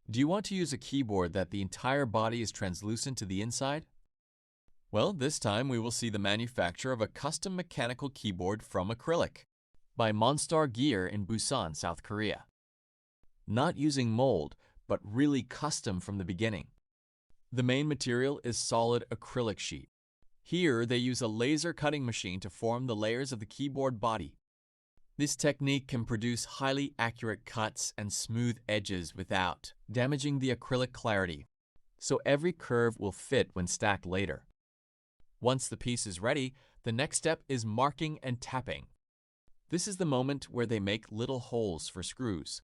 Do you want to use a keyboard that the entire body is translucent to the inside? Well, this time we will see the manufacture of a custom mechanical keyboard from acrylic by Monstar Gear in Busan, South Korea. Not using mold, but really custom from the beginning. The main material is solid acrylic sheet. Here, they use a laser cutting machine to form the layers of the keyboard body. This technique can produce highly accurate cuts and smooth edges without damaging the acrylic clarity, so every curve will fit when stacked later. Once the piece is ready, the next step is marking and tapping. This is the moment where they make little holes for screws.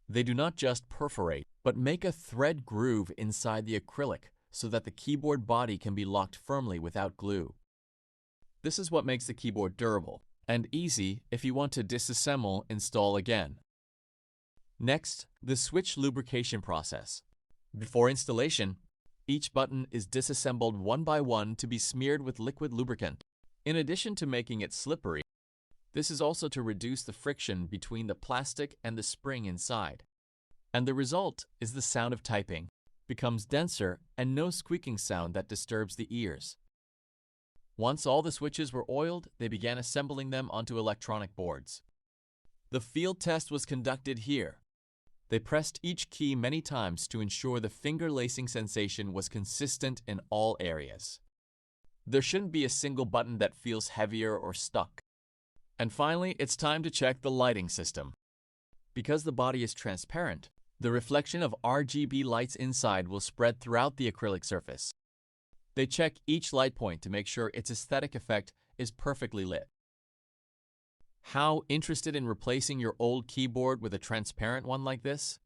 They do not just perforate, but make a thread groove inside the acrylic so that the keyboard body can be locked firmly without glue. This is what makes the keyboard durable and easy if you want to disassemble, install again. Next, the switch lubrication process. Before installation, each button is disassembled one by one to be smeared with liquid lubricant. In addition to making it slippery, this is also to reduce the friction between the plastic and the spring inside. And the result is the sound of typing becomes denser and no squeaking sound that disturbs the ears. Once all the switches were oiled, they began assembling them onto electronic boards. The field test was conducted here. They pressed each key many times to ensure the finger lacing sensation was consistent in all areas. There shouldn't be a single button that feels heavier or stuck. And finally, it's time to check the lighting system. Because the body is transparent, the reflection of RGB lights inside will spread throughout the acrylic surface. They check each light point to make sure its aesthetic effect is perfectly lit. How interested in replacing your old keyboard with a transparent one like this?